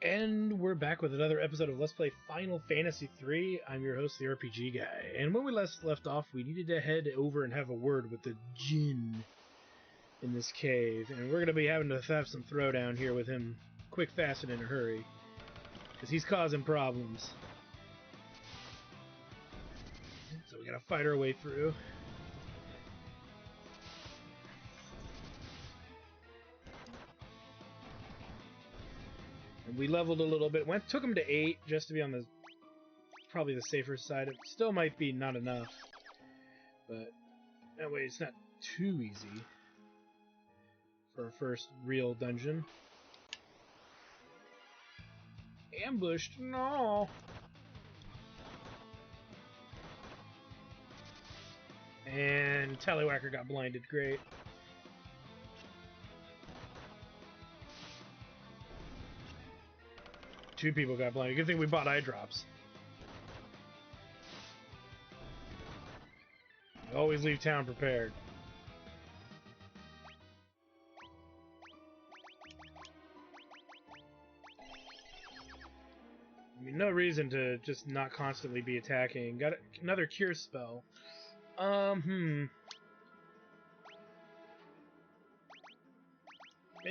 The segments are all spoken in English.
And we're back with another episode of Let's Play Final Fantasy III. I'm your host, the RPG Guy. And when we last left off, we needed to head over and have a word with the Djinn in this cave. And we're going to be having to have some throwdown here with him quick, fast, and in a hurry. Because he's causing problems. So we got to fight our way through. And we leveled a little bit. Took him to 8 just to be on the probably the safer side. It still might be not enough, but that way it's not too easy for our first real dungeon. Ambushed? No. And Tallywhacker got blinded. Great. Two people got blinded. Good thing we bought eye drops. Always leave town prepared. I mean, no reason to just not constantly be attacking. Got another cure spell. May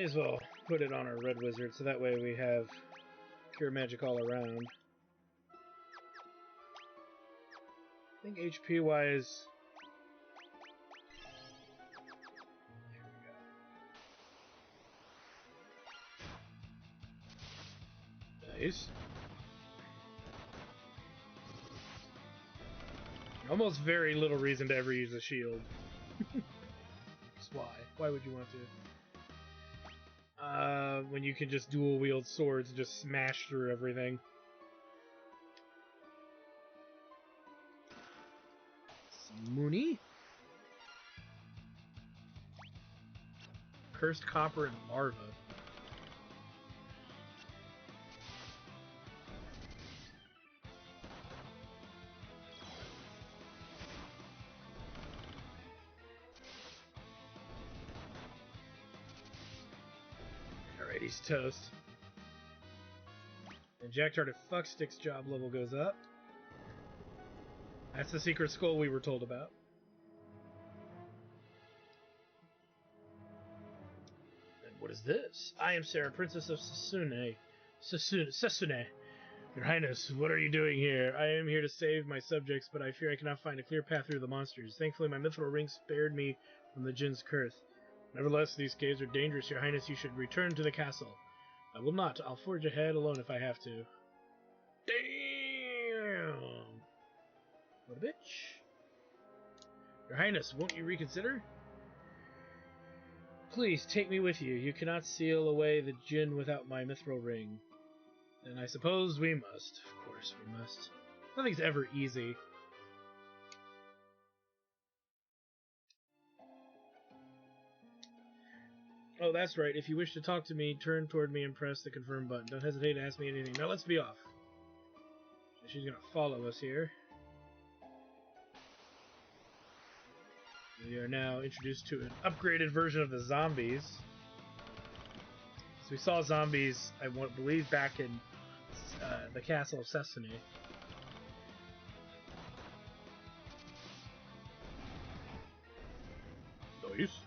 as well put it on our red wizard so that way we have cure magic all around. I think HP wise. There we go. Nice. Almost very little reason to ever use a shield. Just why? Why would you want to? When you can just dual wield swords and just smash through everything. Some Mooney. Cursed Copper and Larva. Alright, he's toast. And Jack Target Fuckstick's job level goes up. That's the secret skull we were told about. And what is this? I am Sarah, Princess of Sasune. Sasune. Your Highness, what are you doing here? I am here to save my subjects, but I fear I cannot find a clear path through the monsters. Thankfully, my mithril ring spared me from the Djinn's curse. Nevertheless, these caves are dangerous. Your Highness, you should return to the castle. I will not. I'll forge ahead alone if I have to. Damn! What a bitch. Your Highness, won't you reconsider? Please, take me with you. You cannot seal away the Djinn without my mithril ring. And I suppose we must. Of course we must. Nothing's ever easy. Oh, that's right. If you wish to talk to me, turn toward me and press the confirm button. Don't hesitate to ask me anything. Now let's be off. So she's gonna follow us here. We are now introduced to an upgraded version of the zombies. So we saw zombies, I believe, back in the Castle of Sasune. Nice.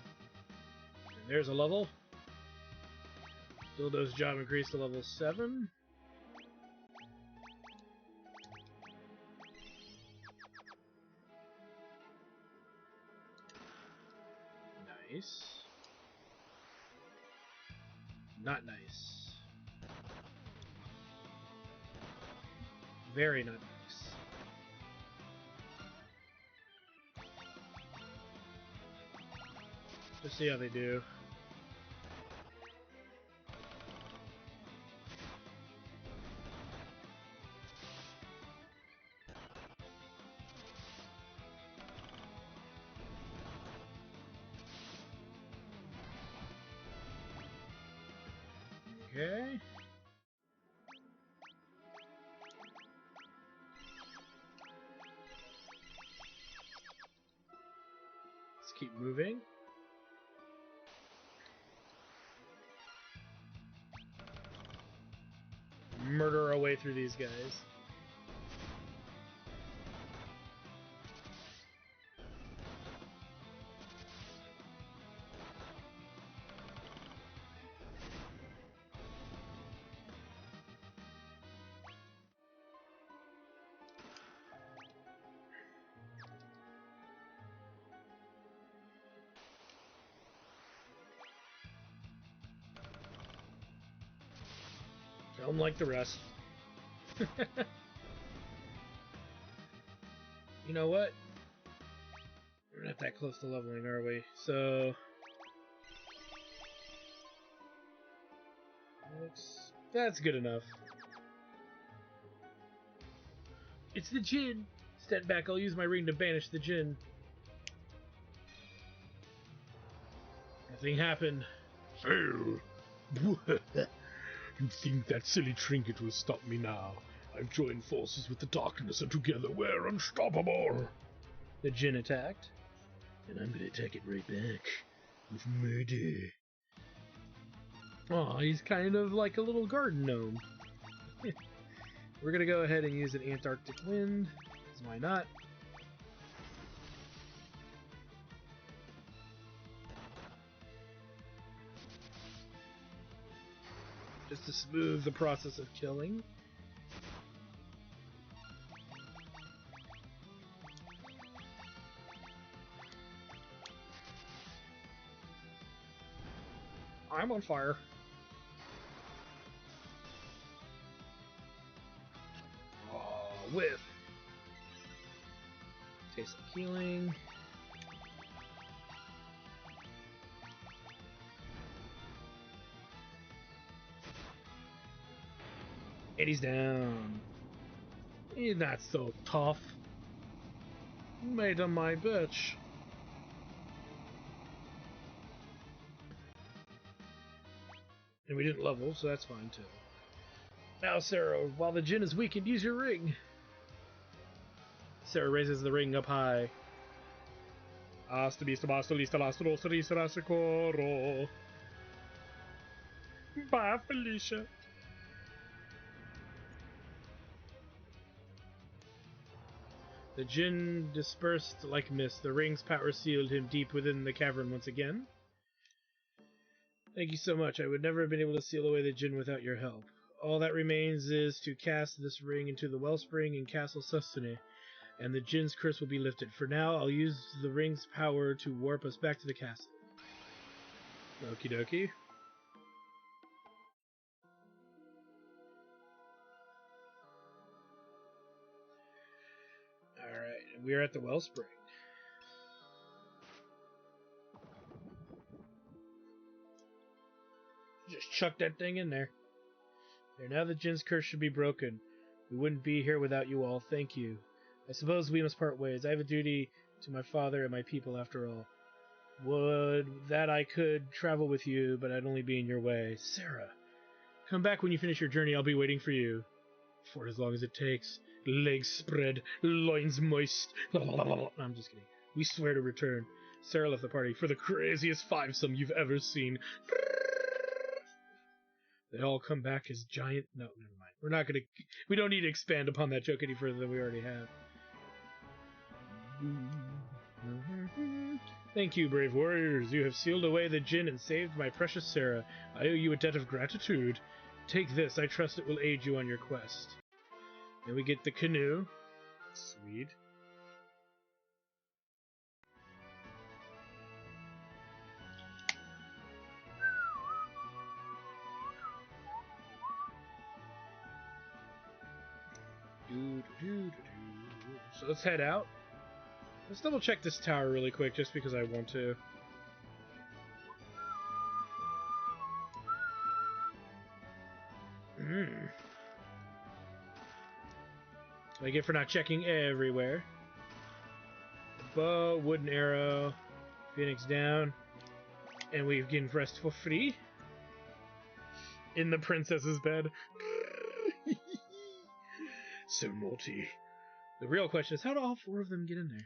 And there's a level. Dildo's job increased to level 7. Nice. Not nice. Very not nice. Just see how they do. Okay. Let's keep moving. murder our way through these guys. Kill them like the rest. You know what? We're not that close to leveling, are we? So... that's good enough. It's the Djinn! Step back, I'll use my ring to banish the Djinn. Nothing happened. Fail! You think that silly trinket will stop me now? I've joined forces with the darkness, and together we're unstoppable! The Djinn attacked. And I'm gonna attack it right back. With murder. Aw, he's kind of like a little garden gnome. We're gonna go ahead and use an Antarctic wind, because why not? Just to smooth the process of killing. I'm on fire. Oh, whiff. Taste of healing. And he's down. He's not so tough. Made him my bitch. And we didn't level, so that's fine too. Now, Sarah, while the Djinn is weakened, use your ring. Sarah raises the ring up high. Hasta vista, basta lista, lasta rosa, risa, rasa, coro. Bye, Felicia. The Djinn dispersed like mist. The ring's power sealed him deep within the cavern once again. Thank you so much. I would never have been able to seal away the Djinn without your help. All that remains is to cast this ring into the wellspring in Castle Sustene, and the Djinn's curse will be lifted. For now, I'll use the ring's power to warp us back to the castle. Okie dokie. Alright, and we're at the wellspring. Just chuck that thing in there. There, now the Djinn's curse should be broken. We wouldn't be here without you all. Thank you. I suppose we must part ways. I have a duty to my father and my people after all. Would that I could travel with you, but I'd only be in your way. Sarah, come back when you finish your journey. I'll be waiting for you. For as long as it takes. Legs spread, loins moist. No, I'm just kidding. We swear to return. Sarah left the party for the craziest fivesome you've ever seen. They all come back as giant... No, never mind. We're not gonna... We don't need to expand upon that joke any further than we already have. Thank you, brave warriors. You have sealed away the Djinn and saved my precious Sarah. I owe you a debt of gratitude. Take this. I trust it will aid you on your quest. And we get the canoe. Sweet. So let's head out. Let's double check this tower really quick, just because I want to. I get for not checking everywhere. Bow, wooden arrow, Phoenix down, and we've gained rest for free. In the princess's bed. So naughty. The real question is, how do all four of them get in there?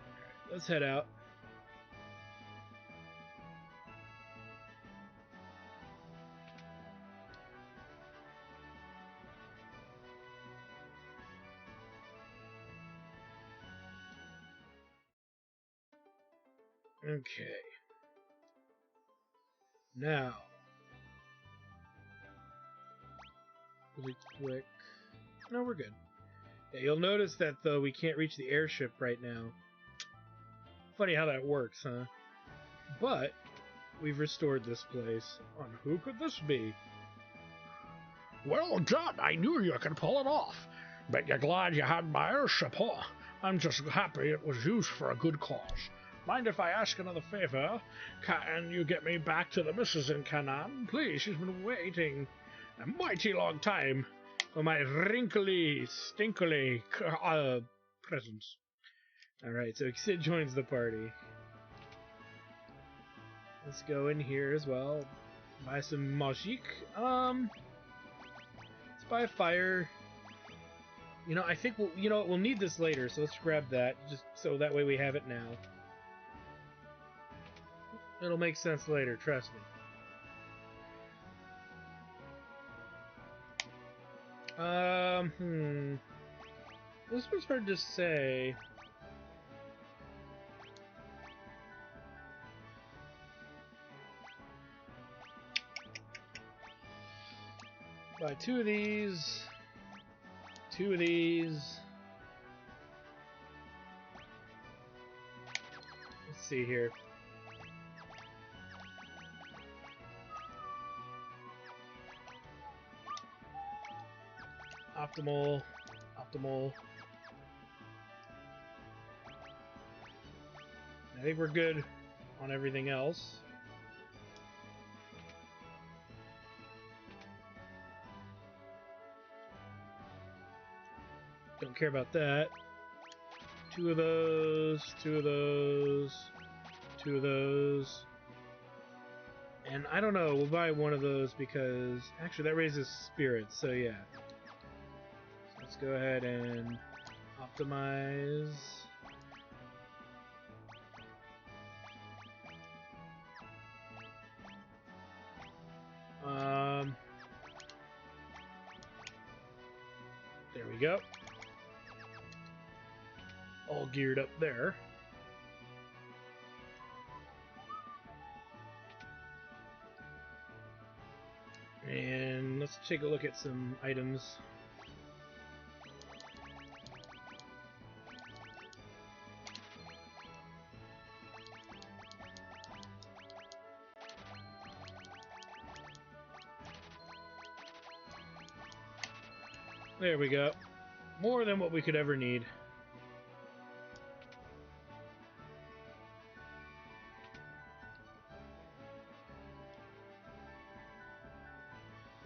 Alright, let's head out. Okay. Now. Really quick. No, we're good. Yeah, you'll notice that, though, we can't reach the airship right now. Funny how that works, huh? But we've restored this place. And who could this be? Well done, I knew you could pull it off. Bet you're glad you had my airship, huh? I'm just happy it was used for a good cause. Mind if I ask another favor? Can you get me back to the missus in Canaan? Please, she's been waiting a mighty long time for my wrinkly, stinkly presents. Alright, so Sid joins the party. Let's go in here as well. Buy some magique. Let's buy a fire. You know, I think we'll need this later, so let's grab that, just so that way we have it now. It'll make sense later, trust me. This was hard to say. Buy 2 of these. 2 of these. Let's see here. Optimal. Optimal. I think we're good on everything else. Don't care about that. 2 of those, 2 of those, 2 of those. And I don't know, we'll buy 1 of those because actually that raises spirits, so yeah. So let's go ahead and optimize. There we go. All geared up there. And let's take a look at some items. There we go. More than what we could ever need.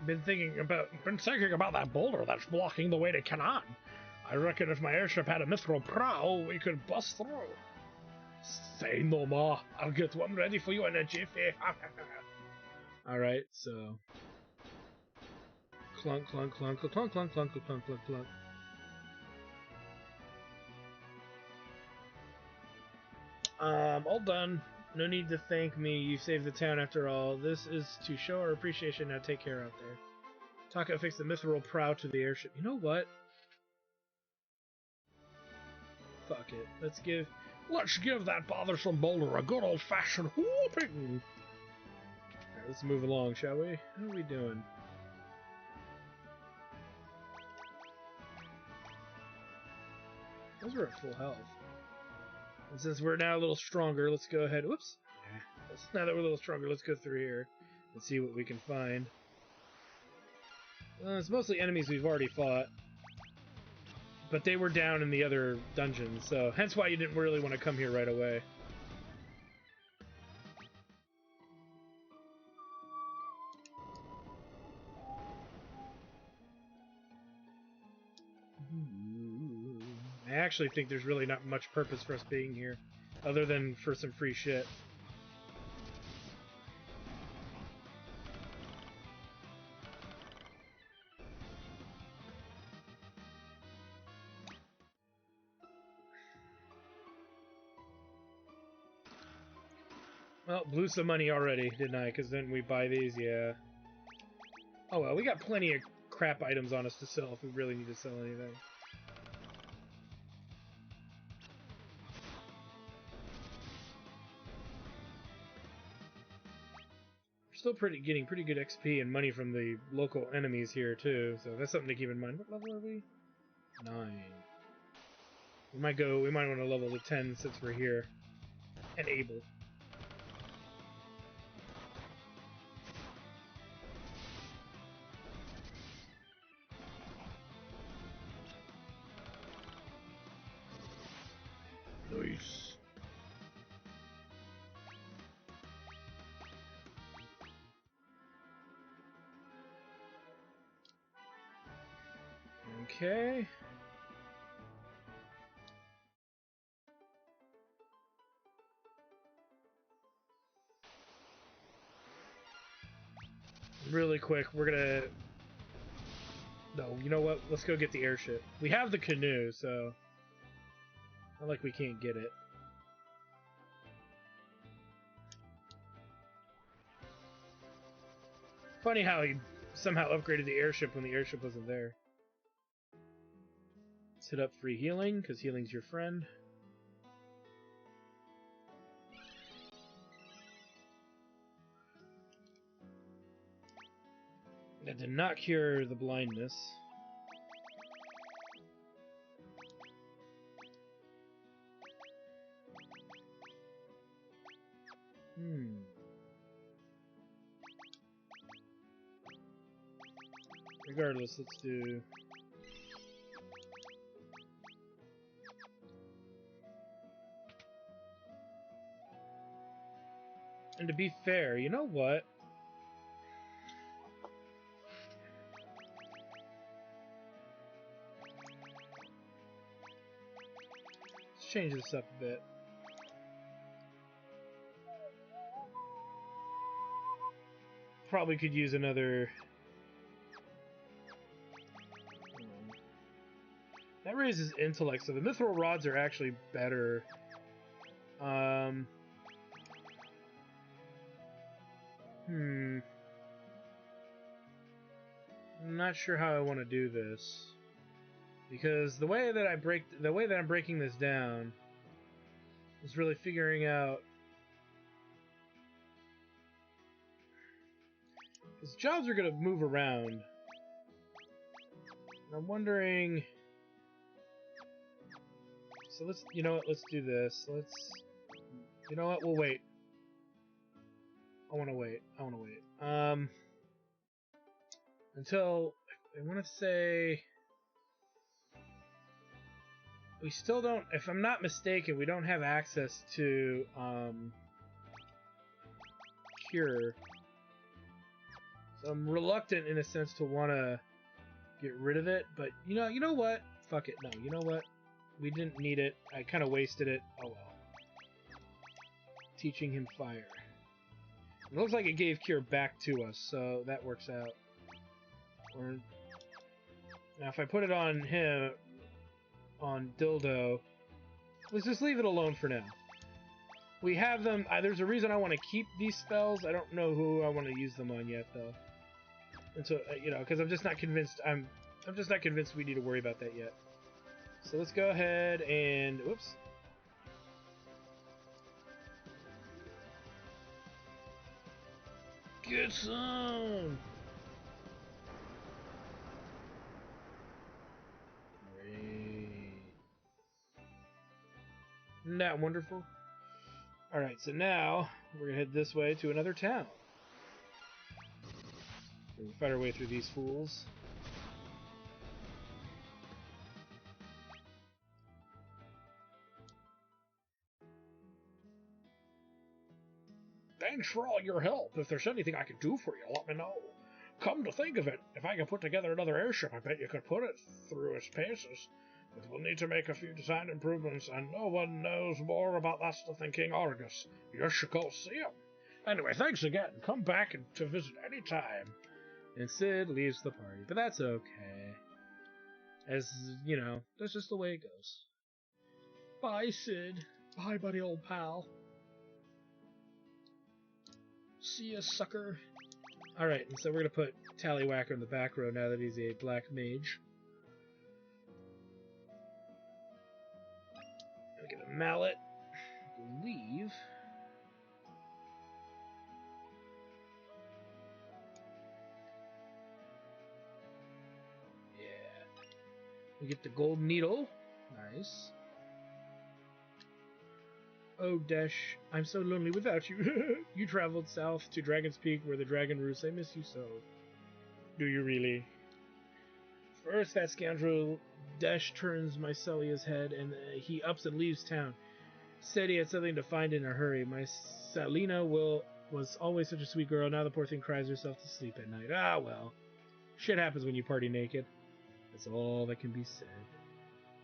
Been thinking about that boulder that's blocking the way to Canaan. I reckon if my airship had a mithril prow, we could bust through. Say no more. I'll get one ready for you in a jiffy. Alright, so... Clunk, clunk, clunk, clunk, clunk, clunk, clunk, clunk, clunk, clunk. All done. No need to thank me. You saved the town after all. This is to show our appreciation. Now take care out there. Taka fixed the mithril prow to the airship. You know what? Fuck it. Let's give that bothersome boulder a good old-fashioned whooping. Alright, let's move along, shall we? How are we doing? Those were at full health. And since we're now a little stronger, let's go ahead. Whoops. Now that we're a little stronger, let's go through here and see what we can find. It's mostly enemies we've already fought. But they were down in the other dungeons, so hence why you didn't really want to come here right away. I actually think there's really not much purpose for us being here, other than for some free shit. Well, blew some money already, didn't I? Because then we buy these, yeah. Oh well, we got plenty of crap items on us to sell if we really need to sell anything. Still getting pretty good XP and money from the local enemies here too, so that's something to keep in mind. What level are we? 9. We might want to level to 10 since we're here and able. Nice. Okay. Really quick, we're gonna... No, you know what? Let's go get the airship. We have the canoe, so... Not like we can't get it. Funny how he somehow upgraded the airship when the airship wasn't there. Let's hit up free healing, because healing's your friend. That did not cure the blindness. Regardless, let's do... And to be fair, you know what? Let's change this up a bit. Probably could use another... That raises intellect, so the mithril rods are actually better. I'm not sure how I want to do this, because the way that I'm breaking this down is really figuring out, because jobs are going to move around. And I'm wondering. So let's, you know what? Let's do this. You know what? We'll wait. I want to wait. Until, I want to say, we still don't, if I'm not mistaken, we don't have access to, cure. So I'm reluctant, in a sense, to want to get rid of it, but, you know what? Fuck it. No, you know what? We didn't need it. I kind of wasted it. Oh well. Teaching him fire. It looks like it gave cure back to us, so that works out. Now, if I put it on him, on Dildo, let's just leave it alone for now. We have them. There's a reason I want to keep these spells. I don't know who I want to use them on yet, though. And so, because I'm just not convinced. I'm just not convinced we need to worry about that yet. So let's go ahead and... Whoops. Get some! Great. Isn't that wonderful? Alright, so now we're going to head this way to another town. We'll fight our way through these fools. Thanks for all your help. If there's anything I can do for you, let me know. Come to think of it, if I can put together another airship, I bet you could put it through its paces. But we'll need to make a few design improvements, and no one knows more about that stuff than King Argus. You should go see him. Anyway, thanks again. Come back to visit any time. And Sid leaves the party, but that's okay. As, that's just the way it goes. Bye, Sid. Bye, buddy old pal. See ya, sucker. Alright, and so we're going to put Tallywhacker in the back row now that he's a black mage. We'll get a mallet. I believe. We get the gold needle. Nice. Oh, Dash, I'm so lonely without you. You traveled south to Dragon's Peak where the dragon roosts. I miss you so. Do you really? First, that scoundrel Dash turns Mycelia's head, and he ups and leaves town. Said he had something to find in a hurry. Mycelina was always such a sweet girl. Now the poor thing cries herself to sleep at night. Ah, well. Shit happens when you party naked. That's all that can be said.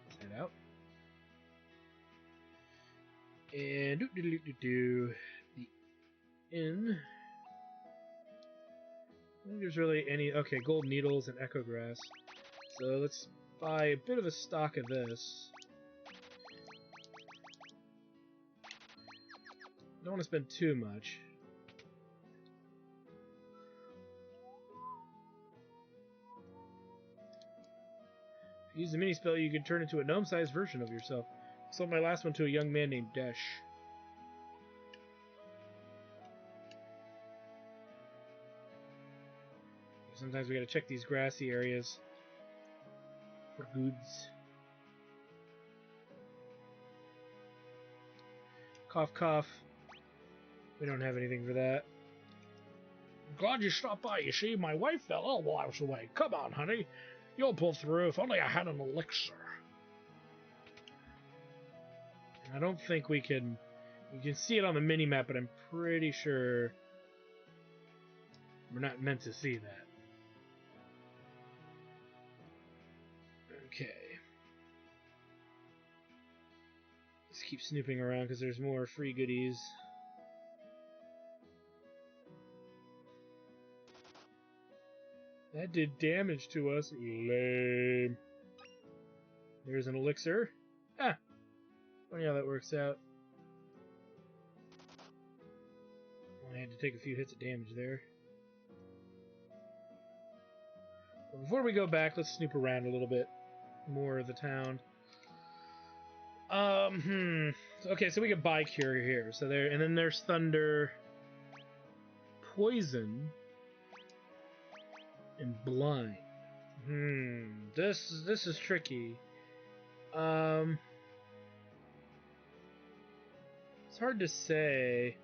Let's head out. And the inn. I don't think there's really any. Okay, gold needles and echo grass. So let's buy a bit of a stock of this. Don't want to spend too much. If you use the mini spell, you can turn into a gnome-sized version of yourself. I sold my last one to a young man named Desh. Sometimes we gotta check these grassy areas for goods. Cough, cough. We don't have anything for that. I'm glad you stopped by. You see, my wife fell ill while I was away. Come on, honey. You'll pull through. If only I had an elixir. I don't think we can... You can see it on the mini-map, but I'm pretty sure we're not meant to see that. Okay. Let's keep snooping around because there's more free goodies. That did damage to us. Lame. There's an elixir. Ah! Funny how that works out. Well, I had to take a few hits of damage there. But before we go back, let's snoop around a little bit more of the town. Okay, so we can buy cure here. So there, and then there's thunder, poison, and blind. This is tricky. It's hard to say.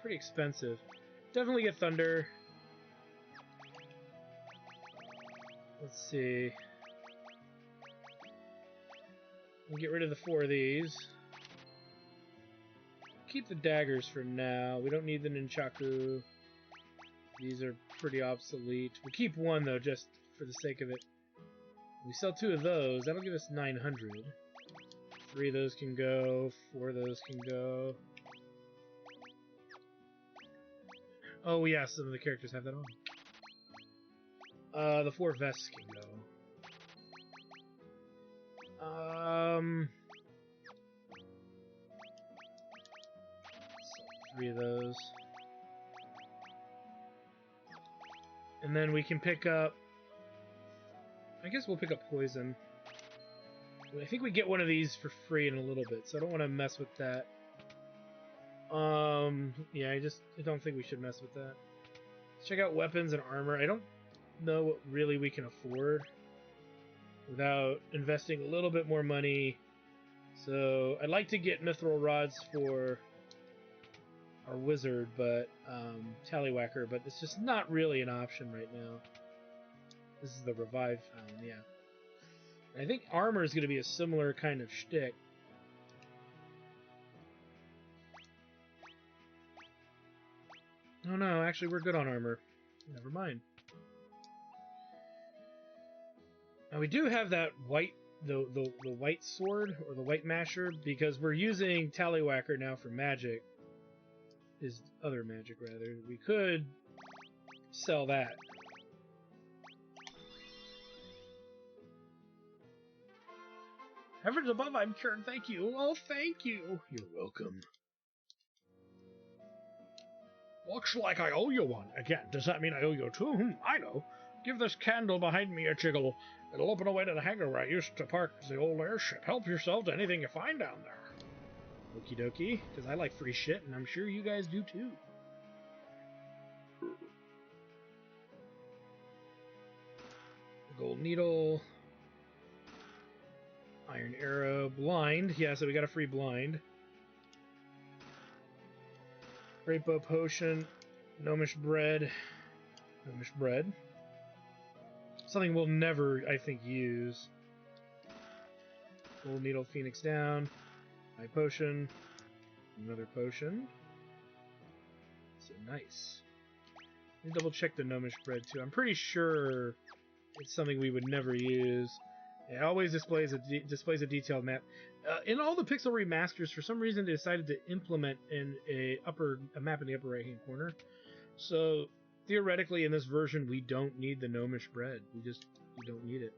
Pretty expensive. Definitely get thunder. Let's see. We'll get rid of the 4 of these. Keep the daggers for now. We don't need the nunchaku. These are pretty obsolete. We'll keep 1 though, just for the sake of it. We sell 2 of those. That'll give us 900. 3 of those can go. 4 of those can go. Oh yeah, some of the characters have that on. The 4 vests can go. 3 of those. And then we can pick up... I guess we'll pick up poison. I think we get one of these for free in a little bit, so I don't want to mess with that. Yeah, I don't think we should mess with that. Let's check out weapons and armor. I don't know what really we can afford without investing a little bit more money. So I'd like to get mithril rods for our wizard, but Tallywhacker, but it's just not really an option right now. This is the revive fountain, yeah. I think armor is going to be a similar kind of shtick. Oh no, actually we're good on armor. Never mind. Now we do have that white, the white sword, or the white masher, because we're using Tallywhacker now for magic. His other magic, rather. We could sell that. Heavens above, I'm cured, thank you. Oh, thank you. You're welcome. Looks like I owe you one. Again, does that mean I owe you 2? I know. Give this candle behind me a jiggle. It'll open a way to the hangar where I used to park the old airship. Help yourself to anything you find down there. Okie dokie, because I like free shit, and I'm sure you guys do too. Gold needle. Iron arrow. Blind. Yeah, so we got a free blind. Great bow potion. Gnomish bread. Gnomish bread. Something we'll never, I think, use. Gold needle, phoenix down. High potion. Another potion. So nice. Let me double check the gnomish bread too. I'm pretty sure it's something we would never use. It always displays a detailed map. In all the Pixel remasters, for some reason, they decided to implement a map in the upper right hand corner. So theoretically, in this version, we don't need the gnomish bread. We don't need it.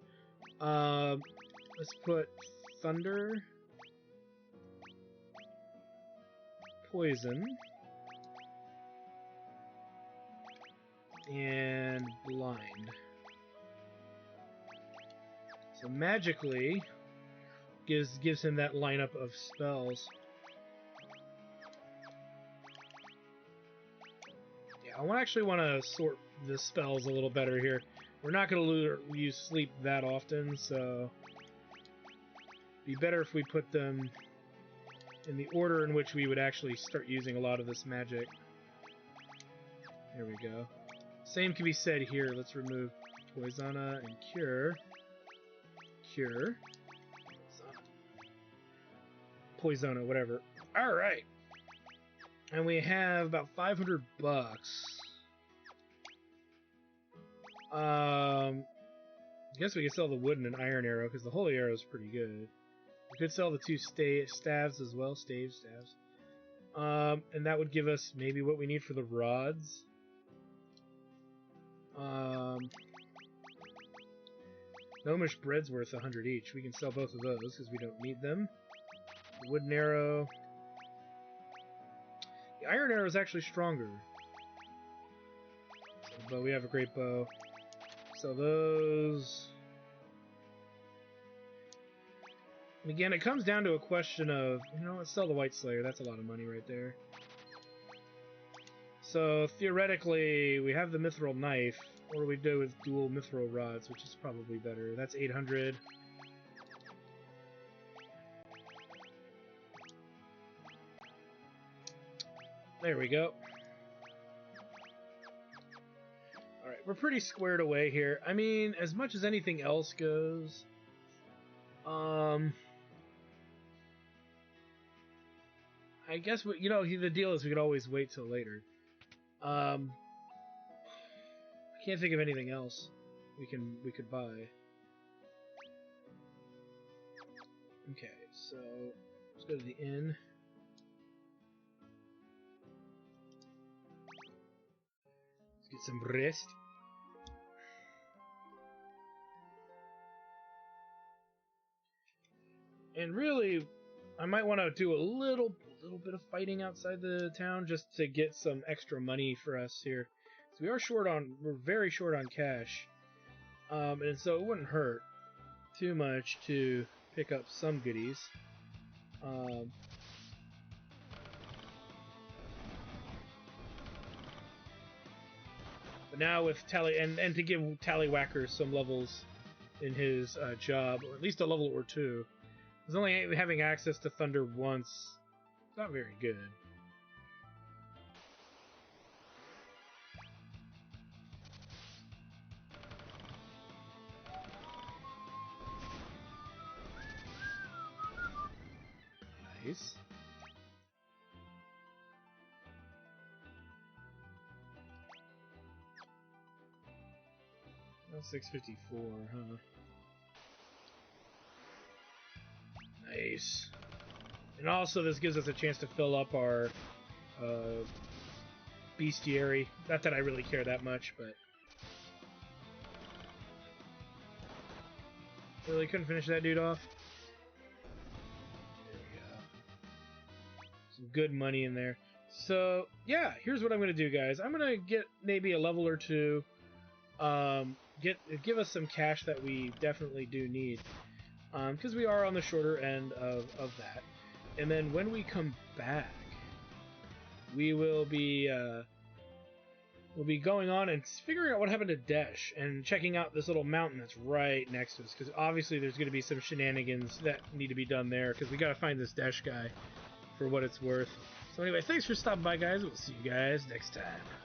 Let's put thunder, poison, and blind. So magically gives him that lineup of spells. Yeah, I actually want to sort the spells a little better here. We're not going to use sleep that often, so it'd be better if we put them in the order in which we would actually start using a lot of this magic. There we go. Same can be said here. Let's remove Poisona and Cure. Cure. Poisona, whatever. Alright. And we have about $500. I guess we could sell the wooden and iron arrow, because the holy arrow is pretty good. We could sell the two staves as well. Staves. And that would give us maybe what we need for the rods. Gnomish bread's worth 100 each. We can sell both of those because we don't need them. The wooden arrow. The iron arrow is actually stronger. But we have a great bow. Sell those. And again, it comes down to a question of, let's sell the White Slayer. That's a lot of money right there. So theoretically, we have the mithril knife. What do we do with dual mithril rods, which is probably better? That's 800. There we go. Alright, we're pretty squared away here. I mean, as much as anything else goes, I guess the deal is we could always wait till later. I can't think of anything else we could buy. Okay, so let's go to the inn. Let's get some rest. And really, I might want to do a little bit of fighting outside the town just to get some extra money for us here. So we're very short on cash. And so it wouldn't hurt too much to pick up some goodies. But now with and to give Tallywhacker some levels in his job, or at least a level or two. Because only having access to Thunder once, it's not very good. Nice. That's 654, huh? Nice. And also, this gives us a chance to fill up our bestiary. Not that I really care that much, but really couldn't finish that dude off. There we go. Some good money in there. So yeah, here's what I'm gonna do, guys. I'm gonna get maybe a level or two. Give us some cash that we definitely do need. Because we are on the shorter end of that. And then when we come back, we will be we'll be going on and figuring out what happened to Desh and checking out this little mountain that's right next to us, because obviously there's going to be some shenanigans that need to be done there, because we got to find this Desh guy for what it's worth. So anyway, thanks for stopping by, guys. We'll see you guys next time.